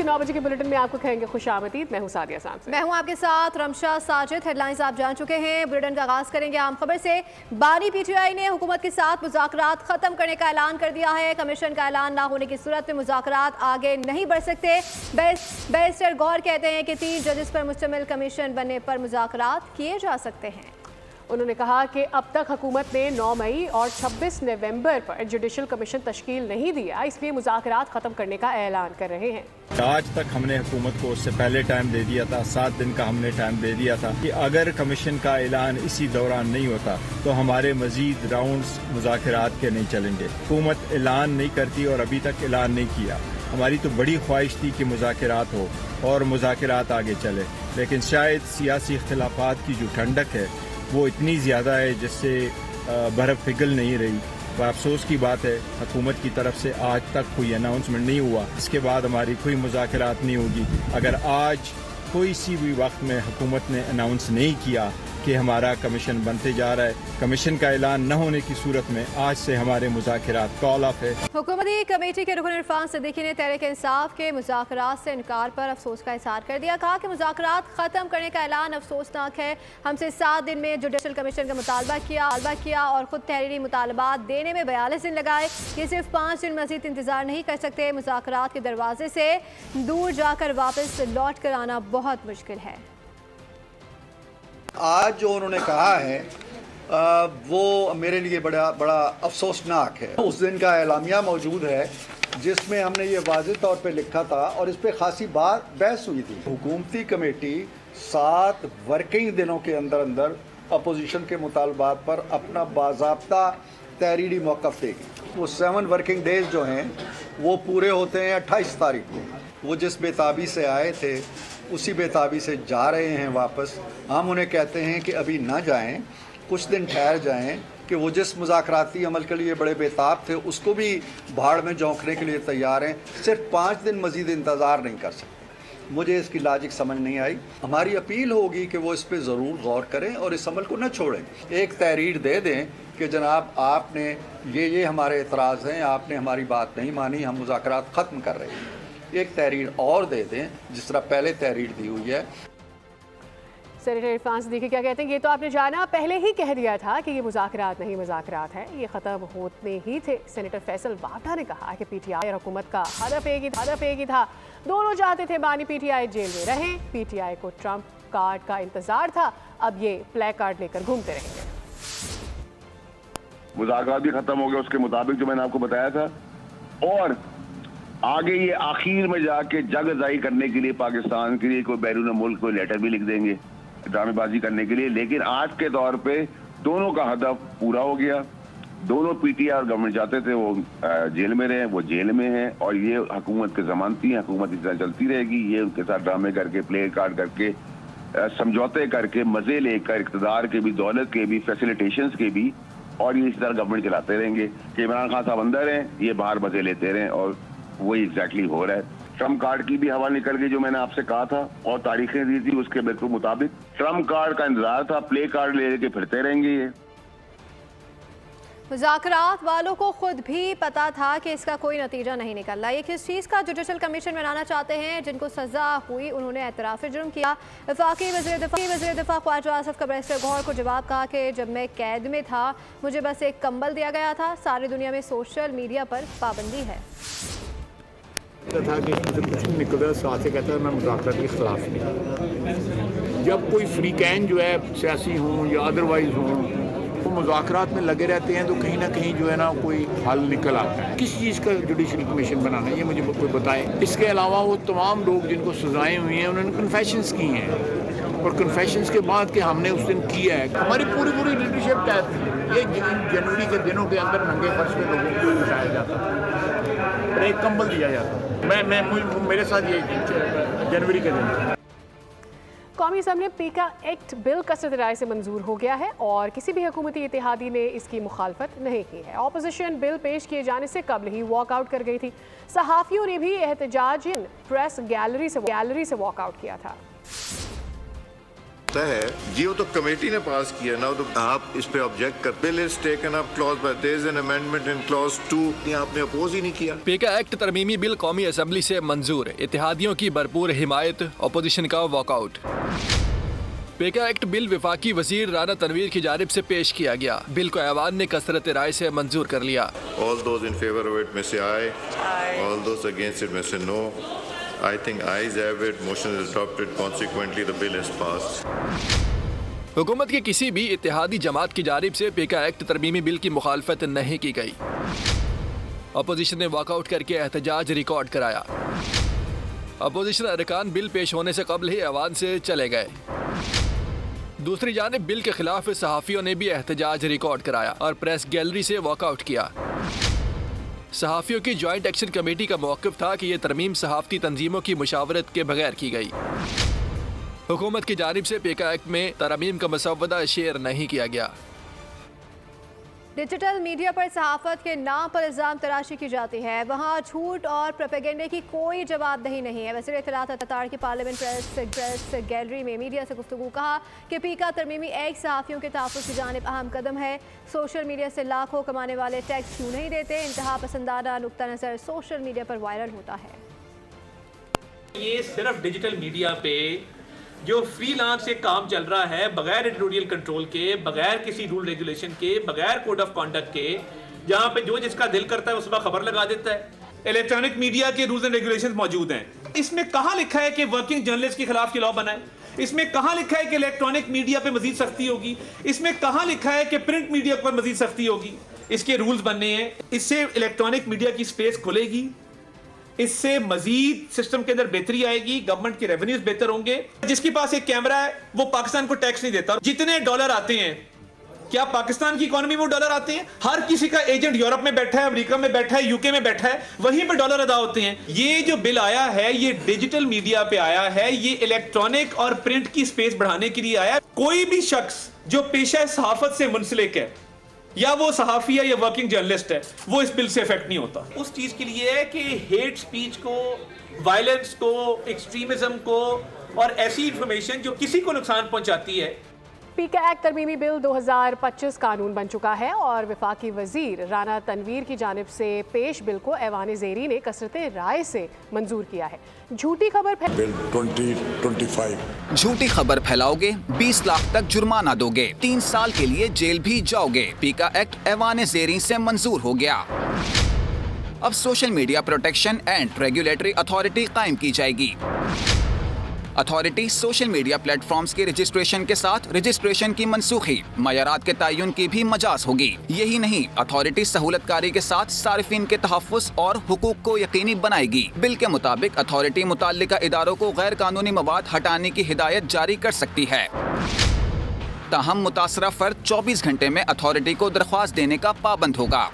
के 9 बजे के बुलेटिन में आपको कहेंगे खुशामदीद। मैं हूं सादिया सामसे। मैं हूं आपके साथ रमशा साजिद। हेडलाइंस आप जान चुके हैं। बुलेटिन का आगाज करेंगे आम खबर से। बानी पीटीआई ने हुकूमत के साथ मुज़ाकरात खत्म करने का ऐलान कर दिया है। कमीशन का ऐलान ना होने की सूरत में मुज़ाकरात आगे नहीं बढ़ सकते। बैरिस्टर गौर कहते हैं कि 3 जजेस पर मुश्तमिल कमीशन बनने पर मुज़ाकरात किए जा सकते हैं। उन्होंने कहा कि अब तक हुकूमत ने 9 मई और 26 नवंबर पर जुडिशल कमीशन तश्कील नहीं दिया, इसलिए मुज़ाकरात ख़त्म करने का ऐलान कर रहे हैं। आज तक हमने हुकूमत को उससे पहले टाइम दे दिया था, 7 दिन का हमने टाइम दे दिया था कि अगर कमीशन का ऐलान इसी दौरान नहीं होता तो हमारे मजीद राउंड्स मुज़ाकरात के नहीं चलेंगे। हुकूमत ऐलान नहीं करती और अभी तक ऐलान नहीं किया। हमारी तो बड़ी ख्वाहिश थी कि मुज़ाकरात हो और मुज़ाकरात आगे चले, लेकिन शायद सियासी इख्तिलाफात की जो ठंडक है वो इतनी ज़्यादा है जिससे बर्फ़ पिघल नहीं रही। और अफसोस की बात है हुकूमत की तरफ से आज तक कोई अनाउंसमेंट नहीं हुआ। इसके बाद हमारी कोई मुज़ाकरात नहीं होगी। अगर आज कोई सी भी वक्त में हुकूमत ने अनाउंस नहीं किया कि हमारा कमीशन बनते जा रहा है, कमीशन का ऐलान न होने की सूरत में आज से हमारे मुज़ाकरात कॉल ऑफ है। हुकूमती कमेटी के रुकन इरफान सिद्दीकी ने तहरीक इंसाफ के मुज़ाकरात से इनकार पर अफसोस का इज़हार कर दिया। कहा कि मुज़ाकरात ख़त्म करने का ऐलान अफसोसनाक है। हमसे 7 दिन में जुडिशल कमीशन का मुतालबा किया और ख़ुद तहरीरी मुतालबात देने में 42 दिन लगाए। ये सिर्फ 5 दिन मज़ीद इंतज़ार नहीं कर सकते। मुज़ाकरात के दरवाजे से दूर जाकर वापस लौट कर आना बहुत मुश्किल है। आज जो उन्होंने कहा है वो मेरे लिए बड़ा अफसोसनाक है। उस दिन का एलामिया मौजूद है जिसमें हमने ये वाज़ेह तौर पे लिखा था और इस पर खासी बहस हुई थी। हुकूमती कमेटी 7 वर्किंग दिनों के अंदर अपोजिशन के मुतालबात पर अपना बाज़ाब्ता तहरीरी मौक़िफ़ देगी। वो 7 वर्किंग डेज़ जो हैं वो पूरे होते हैं 28 तारीख को। वो जिस बेताबी से आए थे उसी बेताबी से जा रहे हैं वापस। हम उन्हें कहते हैं कि अभी ना जाएं, कुछ दिन ठहर जाएं कि वो जिस मुज़ाकराती अमल के लिए बड़े बेताब थे उसको भी भाड़ में झोंकने के लिए तैयार हैं। सिर्फ 5 दिन मज़ीद इंतज़ार नहीं कर सकते। मुझे इसकी लॉजिक समझ नहीं आई। हमारी अपील होगी कि वो इस पर ज़रूर गौर करें और इस अमल को न छोड़ें। एक तहरीर दे दें कि जनाब आपने ये हमारे एतराज़ हैं, आपने हमारी बात नहीं मानी, हम मुज़ाकरात ख़त्म कर रहे हैं। एक तहरीर और दे दें जिस तरह पहले तहरीर दी हुई है। सेनेटर इरफान सिद्दीकी क्या कहते हैं? ये तो आपने जाना पहले ही कह दिया था कि ये मुज़ाकरात नहीं मुज़ाकरात है, ये ख़त्म होने ही थे। सेनेटर फैसल वावडा ने कहा कि पीटीआई और हुकूमत का हदफ एक ही था। दोनों चाहते थे बानी पीटीआई जेल में रहें। पीटीआई को ट्रंप कार्ड का इंतजार था, अब ये प्ले कार्ड लेकर घूमते रहेंगे। मुज़ाकरात भी खत्म हो गया उसके मुताबिक जो मैंने आपको बताया था, और आगे ये आखिर में जाके जगज़ाई करने के लिए पाकिस्तान के लिए कोई बैरून मुल्क कोई लेटर भी लिख देंगे ड्रामेबाजी करने के लिए। लेकिन आज के दौर पे दोनों का हदफ पूरा हो गया। दोनों पीटीआई और गवर्नमेंट चाहते थे वो जेल में रहे, वो जेल में हैं और ये हुकूमत की ज़मानती हैं। हुकूमत इस तरह चलती रहेगी। ये उनके साथ ड्रामे करके, प्ले कार्ड करके, समझौते करके, मज़े लेकर, इक़्तिदार के भी, दौलत के भी, फैसिलिटेशंस के भी, और ये इस तरह गवर्नमेंट चलाते रहेंगे कि इमरान खान साहब अंदर हैं, ये बाहर मज़े लेते रहें। और वही एग्जैक्टली हो रहा है। ट्रम्प कार्ड की भी हवा निकल गई जो मैंने आपसे कहा था और तारीखें दी थी उसके बिल्कुल मुताबिक। ट्रम्प कार्ड का इंतजार था, प्ले कार्ड ले के फिरते रहेंगे। ये मुज़ाकरात वालों को खुद भी पता था कि इसका कोई नतीजा नहीं निकल रहा। ये किस चीज़ का जुडिशल कमीशन बनाना चाहते हैं? जिनको सज़ा हुई उन्होंने एतराफ़ जुर्म किया। वफाकी वज़ीर दिफ़ा ख्वाजा आसिफ का बैरिस्टर गौहर को जवाब कहा कि जब मैं कैद में था मुझे बस एक कंबल दिया गया था। सारी दुनिया में सोशल मीडिया पर पाबंदी है। था कि मुझे कुछ नहीं निकल रहा, साथ से कहता है मैं मुज़ाकरात के ख़िलाफ़ नहीं। जब कोई फ्री कैन जो है सियासी हों या अदरवाइज़ हों वो मुज़ाकरात में लगे रहते हैं तो कहीं ना कहीं जो है ना कोई हल निकल आता है। किस चीज़ का जुडिशल कमीशन बनाना है ये मुझे कोई बताएं। इसके अलावा वो तमाम लोग जिनको सज़ाएँ हुई हैं उन्होंने कन्फेशंस की हैं और कन्फेशंस के बाद कि हमने उस दिन किया है। हमारी पूरी लीडरशिप तहत ये जनवरी के दिनों के अंदर नंगे फर्श पे लोगों को बिठाया जाता और एक कंबल दिया जाता। मेरे साथ ये जनवरी के दिन कौमी असम्बली पीका एक्ट बिल कसरत राय से मंजूर हो गया है और किसी भी हुकूमती इत्तेहादी ने इसकी मुखालफत नहीं की है। ऑपोजिशन बिल पेश किए जाने से कबल ही वॉकआउट कर गई थी। सहाफ़ियों ने भी एहतजाज प्रेस गैलरी से वॉकआउट किया था। आता है जी, वो तो कमेटी ने पास किया ना, तो आप इस पे ऑब्जेक्ट कर। Bill is taken up clause bye there is an amendment in clause 2, आपने अपोज ही नहीं किया। पीका एक्ट तरमीमी बिल कौमी असेंबली से मंजूर, इत्तेहादियों की भरपूर हिमायत, अपोजिशन का वॉकआउट। पीका एक्ट बिल वफाकी वजीर राना तनवीर की जानिब से पेश किया गया। बिल को ऐवान ने कसरत राय से मंजूर कर लिया। All those in favor of it may say aye. All those against it may say no. I think ayes have it. Motion is adopted. Consequently, the bill is passed. हुकूमत की किसी भी इत्तेहादी जमात की जानिब से पीका एक्ट तरमीमी बिल की मुखालफत नहीं की गई। अपोजिशन ने वॉकआउट करके एहतजाज रिकॉर्ड कराया। अपोजिशन अरकान बिल पेश होने से कबल ही ऐवान से चले गए। दूसरी जानिब बिल के खिलाफ सहाफ़ियों ने भी एहतजाज रिकॉर्ड कराया और प्रेस गैलरी से वॉकआउट किया। सहाफ़ियों की जॉइंट एक्शन कमेटी का मौक़िफ़ था कि यह तरमीम सहाफ़ती तंजीमों की मुशावरत के बगैर की गई। हुकूमत की जानिब से पीका एक्ट में तरमीम का मसवदा शेयर नहीं किया गया। डिजिटल मीडिया पर सहाफ़त के नाम पर इल्ज़ाम तराशी की जाती है, वहाँ झूठ और प्रोपेगेंडे की कोई जवाबदेही नहीं है। वज़ीर इत्तलात अतातार की पार्लियामेंट प्रेस गैलरी में मीडिया से गुफ्तगू कहा कि पीका तरमीमी एक्ट सहाफ़ियों के तहफ़्फ़ुज़ की जानिब अहम कदम है। सोशल मीडिया से लाखों कमाने वाले टैक्स क्यों नहीं देते? इंतहा पसंदाना नुक्ता नज़र सोशल मीडिया पर वायरल होता है। ये सिर्फ डिजिटल मीडिया पे जो फ्रीलांस से काम चल रहा है, बगैर एडिटोरियल कंट्रोल के, बगैर किसी रूल रेगुलेशन के, बगैर कोड ऑफ कॉन्डक्ट के, जहां पे जो जिसका दिल करता है उस पर खबर लगा देता है। इलेक्ट्रॉनिक मीडिया के रूल्स एंड रेगुलेशंस मौजूद हैं। इसमें कहां लिखा है कि वर्किंग जर्नलिस्ट के खिलाफ लॉ बनाए? इसमें कहां लिखा है कि इलेक्ट्रॉनिक मीडिया पे मजीद सख्ती होगी? इसमें कहां लिखा है कि प्रिंट मीडिया पर मजीद सख्ती होगी? इसके रूल्स बनने हैं। इससे इलेक्ट्रॉनिक मीडिया की स्पेस खुलेगी, इससे मजीद सिस्टम के अंदर बेहतरी आएगी, गवर्नमेंट के रेवेन्यूज बेहतर होंगे। जिसके पास एक कैमरा है वो पाकिस्तान को टैक्स नहीं देता। जितने डॉलर आते हैं, क्या पाकिस्तान की इकोनॉमी में डॉलर आते हैं? हर किसी का एजेंट यूरोप में बैठा है, अमेरिका में बैठा है, यूके में बैठा है, वहीं पर डॉलर अदा होते हैं। ये जो बिल आया है ये डिजिटल मीडिया पे आया है, ये इलेक्ट्रॉनिक और प्रिंट की स्पेस बढ़ाने के लिए आया। कोई भी शख्स जो पेशा सहाफत से मुंसलिक है, या वो सहाफ़ी है या वर्किंग जर्नलिस्ट है, वो इस बिल से इफेक्ट नहीं होता। उस चीज के लिए है कि हेट स्पीच को, वायलेंस को, एक्सट्रीमिज्म को और ऐसी इंफॉर्मेशन जो किसी को नुकसान पहुंचाती है। पीका एक्ट तरमीमी बिल 2025 कानून बन चुका है और वफाकी वजीर राना तनवीर की जानिब से पेश बिल को ऐवान ज़ेरी ने कसरत राय से मंजूर किया है। झूठी खबर बिल 2025 झूठी खबर फैलाओगे 20 लाख तक जुर्माना दोगे, 3 साल के लिए जेल भी जाओगे। पीका एक्ट ऐवान ज़ेरी से मंजूर हो गया। अब social media protection and regulatory authority कायम की जाएगी। अथॉरिटी सोशल मीडिया प्लेटफॉर्म्स के रजिस्ट्रेशन के साथ रजिस्ट्रेशन की मनसूखी, मयारात के तयन की भी मजाज होगी। यही नहीं, अथॉरिटी सहूलतकारी के साथ सारिफिन के तहफ़्फ़ुज़ और हुकूक को यकीनी बनाएगी। बिल के मुताबिक अथॉरिटी मुताल्लिका इदारों को गैर कानूनी मवाद हटाने की हिदायत जारी कर सकती है। ताहम मुतासरा फर्द 24 घंटे में अथॉरिटी को दरख्वास्त देने का पाबंद होगा।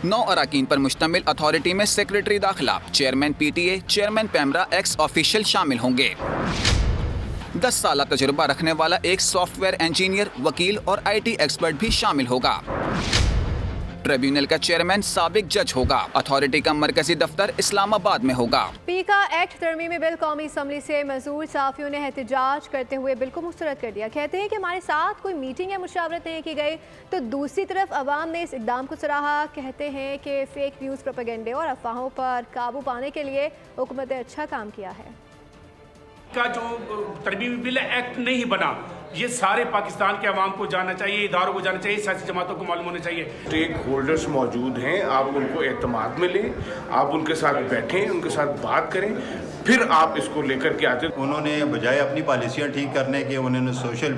9 अराकीन पर मुश्तमिल अथॉरिटी में सेक्रेटरी दाखिला, chairman PTA, chairman PEMRA, x official शामिल होंगे। 10 साल तजुर्बा रखने वाला एक सॉफ्टवेयर इंजीनियर, वकील और IT एक्सपर्ट भी शामिल होगा। ट्रिब्यूनल का चेयरमैन साबिक जज होगा। अथॉरिटी का मरकजी दफ्तर इस्लामाबाद में होगा। पीका एक्ट तरमीमी बिल कौमी असम्बली से मंजूर। साफियों ने एहतजाज करते हुए बिल को मुस्तरद कर दिया। कहते हैं कि हमारे साथ कोई मीटिंग या मुशावरत नहीं की गई, तो दूसरी तरफ अवाम ने इस इक़दाम को सराहा। कहते हैं कि फेक न्यूज़, प्रोपेगेंडे और अफवाहों पर काबू पाने के लिए हुकूमत ने अच्छा काम किया है। का जो तरमीमी बिल एक्ट नहीं बना, ये सारे पाकिस्तान के अवाम को जानना चाहिए, इदारों को जानना चाहिए, सियासी जमातों को मालूम होना चाहिए। स्टेक होल्डर्स मौजूद हैं, आप उनको एतमाद में लें, आप उनके साथ बैठें, उनके साथ बात करें, फिर आप इसको लेकर के आते। उन्होंने बजाय अपनी पॉलिसियाँ ठीक करने के, उन्होंने सोशल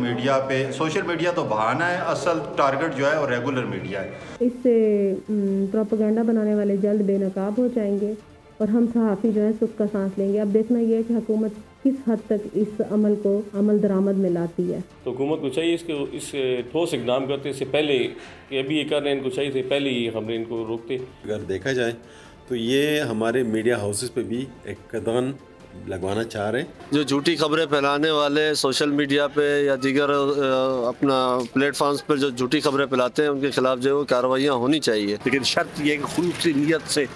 मीडिया तो बहाना है, असल टारगेट जो है वो रेगुलर मीडिया है। इससे प्रोपेगेंडा बनाने वाले जल्द बेनकाब हो जाएंगे और हम सहाफ़ी जो है सुख का सांस लेंगे। अब देखना यह है कि हुकूमत किस हद तक इस अमल को अमल दरामद में लाती है। तो हुकूमत को चाहिए इस ठोस इक़दाम करते से पहले कि अभी ये कर रहे हैं, इनको चाहिए थे पहले ही खबरें इनको रोकते। अगर देखा जाए तो ये हमारे मीडिया हाउसेस पे भी एक कदम लगवाना चाह रहे हैं। जो झूठी खबरें फैलाने वाले सोशल मीडिया पे या दीगर अपना प्लेटफॉर्म्स पर जो झूठी खबरें फैलाते हैं, उनके खिलाफ जो कार्रवाइयाँ होनी चाहिए। लेकिन शर्त ये कि खुलूस नीयत से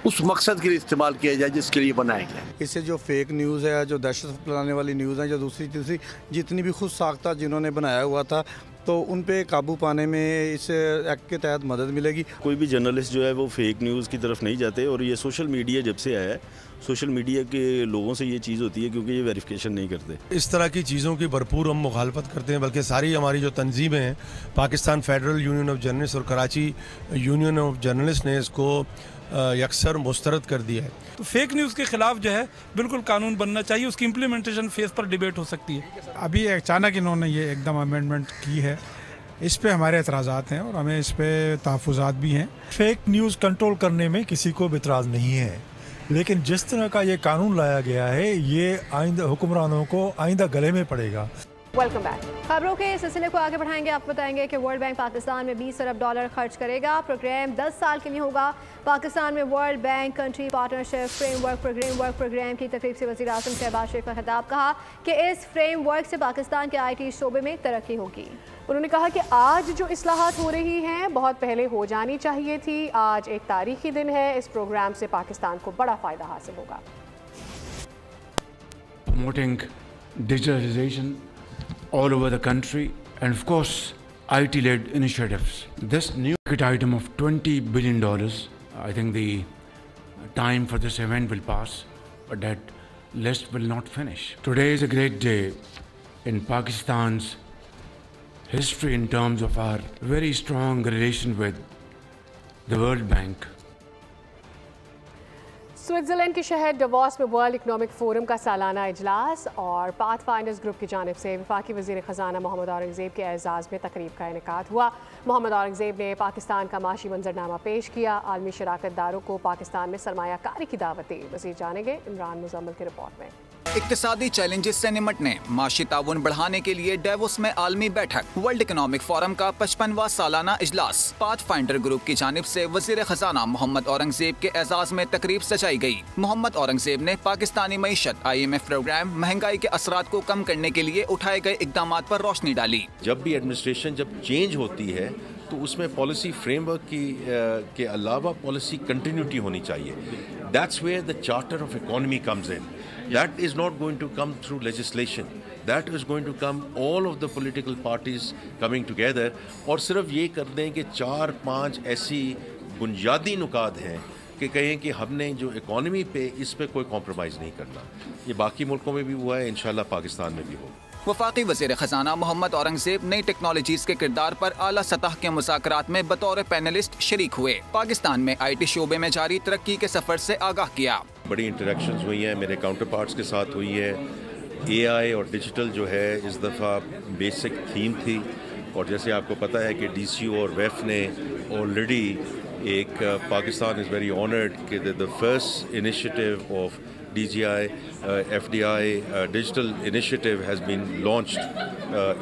उस मकसद के लिए इस्तेमाल किया जाए जिसके लिए बनाया गया। इससे जो फेक न्यूज़ है, जो दहशत फैलाने वाली न्यूज़ है, जो दूसरी तीसरी जितनी भी खुद साख्ता जिन्होंने बनाया हुआ था, तो उन पे काबू पाने में इस एक्ट के तहत मदद मिलेगी। कोई भी जर्नलिस्ट जो है वो फेक न्यूज़ की तरफ नहीं जाते, और ये सोशल मीडिया जब से आया है, सोशल मीडिया के लोगों से ये चीज़ होती है क्योंकि ये वेरिफिकेशन नहीं करते। इस तरह की चीज़ों की भरपूर हम मुखालफत करते हैं, बल्कि सारी हमारी जो तंजीमें हैं, Pakistan federal union of journalist और कराची यूनियन ऑफ जर्नलिस्ट ने इसको यकसर मुस्तरद कर दिया है। तो फेक न्यूज़ के खिलाफ जो है बिल्कुल कानून बनना चाहिए, उसकी इम्प्लीमेंटेशन फेस पर डिबेट हो सकती है। अभी अचानक इन्होंने ये एकदम अमेंडमेंट की है, इस पे हमारे एतराज़ात हैं और हमें इस पे तहफ़्फ़ुज़ात भी हैं। फेक न्यूज़ कंट्रोल करने में किसी को भी इतराज़ नहीं है, लेकिन जिस तरह का ये कानून लाया गया है ये आइंदा हुक्मरानों को आइंदा गले में पड़ेगा। Welcome back. खबरों के सिलसिले को आगे बढ़ाएंगे। आपको बताएंगे कि वर्ल्ड बैंक पाकिस्तान में $20 अरब खर्च करेगा। प्रोग्राम 10 साल के लिए होगा। पाकिस्तान में World Bank country partnership framework program की तकरीब से वज़ीर आज़म शहबाज शरीफ का खिताब। कहा कि इस फ्रेमवर्क से पाकिस्तान के IT शोबे में तरक्की होगी। उन्होंने कहा कि आज जो इस्लाहात हो रही हैं बहुत पहले हो जानी चाहिए थी। आज एक तारीखी दिन है। इस प्रोग्राम से पाकिस्तान को बड़ा फ़ायदा हासिल होगा। Promoting digitalization all over the country and of course IT-led initiatives. This new ticket item of $20 billion, I think the time for this event will pass, but that list will not finish. Today is a great day in Pakistan's history in terms of our very strong relation with the World Bank. Switzerland के शहर डवॉस में world economic forum का सालाना इजलास और Pathfinders group की जानिब से वफाकी वज़ीर ख़जाना मोहम्मद औरंगज़ेब के एजाज़ में तकरीब का इनेकाद हुआ। मोहम्मद औरंगज़ेब ने पाकिस्तान का माशी मंजरनामा पेश किया। आलमी शराकतदारों को पाकिस्तान में सरमायाकारी की दावत दी। मज़ीद जानेंगे इमरान मुज़म्मिल की रिपोर्ट में। इक्तिसादी चैलेंजेस से निमटने माशी ताउन बढ़ाने के लिए डेवोस में आलमी बैठक। वर्ल्ड इकनॉमिक फोरम का 55वां सालाना इजलास। पाथफाइंडर ग्रुप की जानिब से वज़ीर ख़जाना मोहम्मद औरंगज़ेब के एजाज़ में तकरीब सजाई गई। मोहम्मद औरंगज़ेब ने पाकिस्तानी मईशत, IMF प्रोग्राम, महंगाई के असरात को कम करने के लिए उठाए गए इक़दामात पर रोशनी डाली। जब भी एडमिनिस्ट्रेशन जब चेंज होती है तो उसमें पॉलिसी फ्रेमवर्क के अलावा पॉलिसी कंटिन्यूटी होनी चाहिए। That's where the charter of economy comes in. That is not going to come through legislation. That is going to come all of the political parties coming together और सिर्फ ये कर दें कि 4-5 ऐसी बुनियादी नुकात हैं कि कहें कि हमने जो इकॉनमी पे इस पे कोई कॉम्प्रोमाइज़ नहीं करना। ये बाकी मुल्कों में भी हुआ है, इंशाल्लाह पाकिस्तान में भी हो। वफाकी वज़ीर ख़जाना मोहम्मद औरंगज़ेब नई टेक्नोलॉजीज़ के किरदार पर आला सतह के मुज़ाकरात में बतौर पैनलिस्ट शरीक हुए। पाकिस्तान में IT शोबे में जारी तरक्की के सफ़र से आगाह किया। बड़ी इंटरेक्शंस हुई हैं, मेरे काउंटर पार्ट्स के साथ हुई है। AI और डिजिटल जो है इस दफ़ा बेसिक थीम थी, और जैसे आपको पता है कि DCO और WEF ने ऑलरेडी एक पाकिस्तान इज़ वेरी ऑनर्ड कि the first initiative of DGI FDI digital initiative has been launched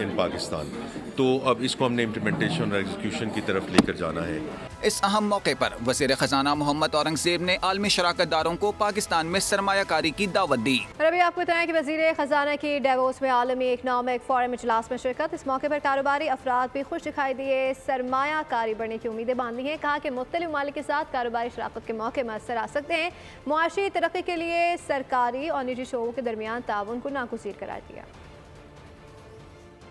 in Pakistan. तो अब इसको हमने इम्प्लीमेंटेशन और एग्जीक्यूशन की तरफ लेकर जाना है। इस अहम मौके पर वज़ीर ख़जाना मोहम्मद औरंगज़ेब ने आलमी शराकतदारों को पाकिस्तान में सरमायाकारी की दावत दी। और अभी आपको बताएं कि वज़ीर ख़जाना की डेवोस में आलमी इकनॉमिक फोरम इजलास में शिरकत। इस मौके पर कारोबारी अफराद भी खुश दिखाई दिए। सरमायाकारी बढ़ने की उम्मीदें बांधी हैं। कहा कि मुख्तलिफ ममालिक के साथ कारोबारी शराकत के मौके मैसर आ सकते हैं। मुआशी तरक्की के लिए सरकारी और निजी शोबों के दरमियान ताउन को नागुज़ीर करार दिया।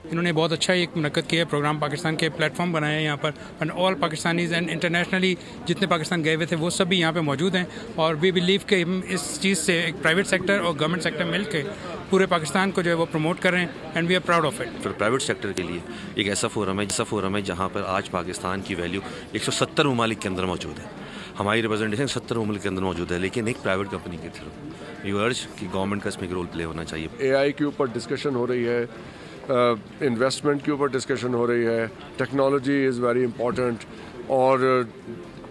इन्होंने बहुत अच्छा एक मुनक्कद किया प्रोग्राम, पाकिस्तान के प्लेटफॉर्म बनाए हैं यहाँ पर, and all Pakistanis and internationally जितने पाकिस्तान गए हुए थे वो सब भी यहाँ पे मौजूद हैं। और वी बिलीव कि हम इस चीज़ से एक प्राइवेट सेक्टर और गवर्नमेंट सेक्टर मिल के पूरे पाकिस्तान को जो है वो प्रमोट कर रहे हैं, and we are proud of it. फिर प्राइवेट सेक्टर के लिए एक ऐसा फोरम है जहाँ पर आज पाकिस्तान की वैल्यू 170 ममालिक के अंदर मौजूद है। हमारी रिप्रेजेंटेशन 70 ममालिक के अंदर मौजूद है, लेकिन एक प्राइवेट कंपनी के थ्रू। यू अर्ज कि गवर्नमेंट का इसमें एक रोल प्ले होना चाहिए। AI के ऊपर डिस्कशन हो रही है, इन्वेस्टमेंट के ऊपर डिस्कशन हो रही है, टेक्नोलॉजी इज़ वेरी इंपॉर्टेंट, और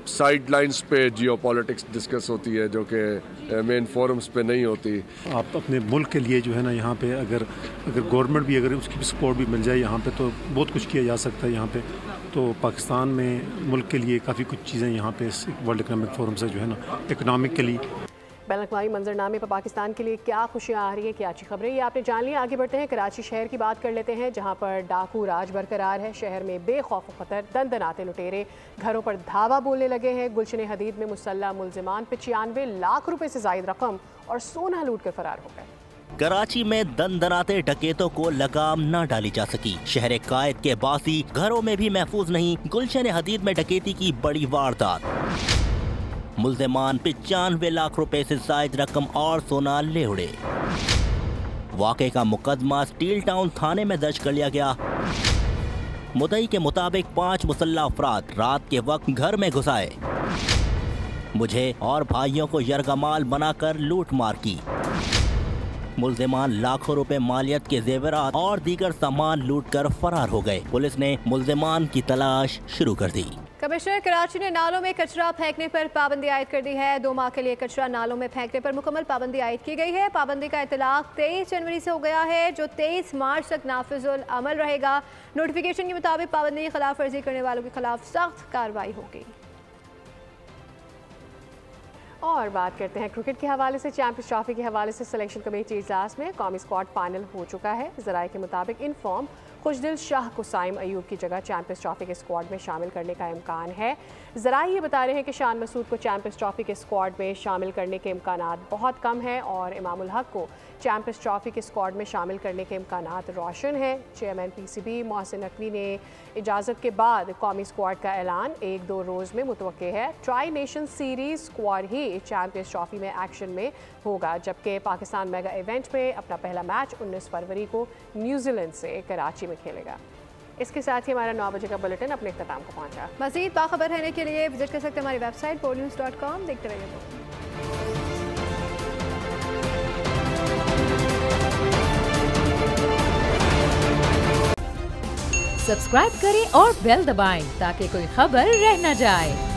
साइड लाइन्स पे जियोपॉलिटिक्स डिस्कस होती है जो कि मेन फोरम्स पे नहीं होती। आप अपने मुल्क के लिए जो है ना यहाँ पे अगर गवर्नमेंट भी अगर उसकी भी सपोर्ट भी मिल जाए यहाँ पे तो बहुत कुछ किया जा सकता है यहाँ पे। तो पाकिस्तान में मुल्क के लिए काफ़ी कुछ चीज़ें यहाँ पे इस वर्ल्ड इकनॉमिक फोरम से जो है ना इकनॉमिकली। बैनुल-अक़वामी मंजरनामे पर पाकिस्तान के लिए क्या खुशियां आ रही है, क्या अच्छी खबरें, ये आपने जान लिया। आगे बढ़ते हैं, कराची शहर की बात कर लेते हैं, जहां पर डाकू राज बरकरार है। शहर में बेखौफ खतर दंदनाते लुटेरे घरों पर धावा बोलने लगे हैं। गुलशन हदीद में मुसल्लह मुलजिमान 95 लाख रुपए से जायद रकम और सोना लूट कर फरार हो गए। कराची में दंदनाते डकैतों को लगाम न डाली जा सकी। शहर कायद के बासी घरों में भी महफूज नहीं। गुलशन हदीद में डकैती की बड़ी वारदात। मुल्जिमान 95 लाख रुपए से जायद रकम और सोना ले उड़े। वाक़े का मुकदमा स्टील टाउन थाने में दर्ज कर लिया गया। मुद्दई के मुताबिक 5 मुसल्लह अफराद रात के वक्त घर में घुस आए। मुझे और भाइयों को यरगमाल बनाकर लूट मार की। मुल्जिमान लाखों रुपए मालियत के जेवरात और दीगर सामान लूटकर फरार हो गए। पुलिस ने मुल्जिमान की तलाश शुरू कर दी। कमिश्नर कराची ने नालों में कचरा फेंकने पर पाबंदी आयद कर दी है। 2 माह के लिए कचरा नालों में फेंकने पर मुकम्मल पाबंदी आयद की गई है। पाबंदी का इतलाक 23 जनवरी से हो गया है, जो 23 मार्च तक नाफिजुल अमल रहेगा। नोटिफिकेशन के मुताबिक पाबंदी की खिलाफ वर्जी करने वालों के खिलाफ सख्त कार्रवाई होगी। और बात करते हैं क्रिकेट के हवाले से। चैंपियंस ट्रॉफी के हवाले से सिलेक्शन कमेटी इजलास में कौमी स्क्वाड फाइनल हो चुका है। ज़राए के मुताबिक इन फॉर्म खुशदिल शाह को साइम अयूब की जगह चैंपियंस ट्रॉफी के स्क्वाड में शामिल करने का इम्कान है। ज़राए ये बता रहे हैं कि शान मसूद को चैंपियंस ट्रॉफी के स्क्वाड में शामिल करने के इम्कानात बहुत कम हैं और इमामुल हक को चैंपियंस ट्रॉफी के स्क्वाड में शामिल करने के इम्कानात रोशन हैं। चेयरमैन PCB मोहसिन नकवी ने इजाज़त के बाद कौमी स्क्वाड का ऐलान 1-2 रोज़ में मुतवक्के है। ट्राई नेशन सीरीज़ स्क्वाड ही चैंपियंस ट्रॉफी में एक्शन में होगा, जबकि पाकिस्तान मेगा इवेंट में अपना पहला मैच 19 फरवरी को न्यूजीलैंड से कराची में खेलेगा। इसके साथ ही हमारा 9 बजे का बुलेटिन अपने इख्तिताम को पहुंचा। मज़ीद बाखबर रहने के लिए विजिट कर सकते हैं हमारी वेबसाइट boldnews.com। देखते रहिए। सब्सक्राइब करें और बेल दबाएं ताकि कोई खबर रह न जाए।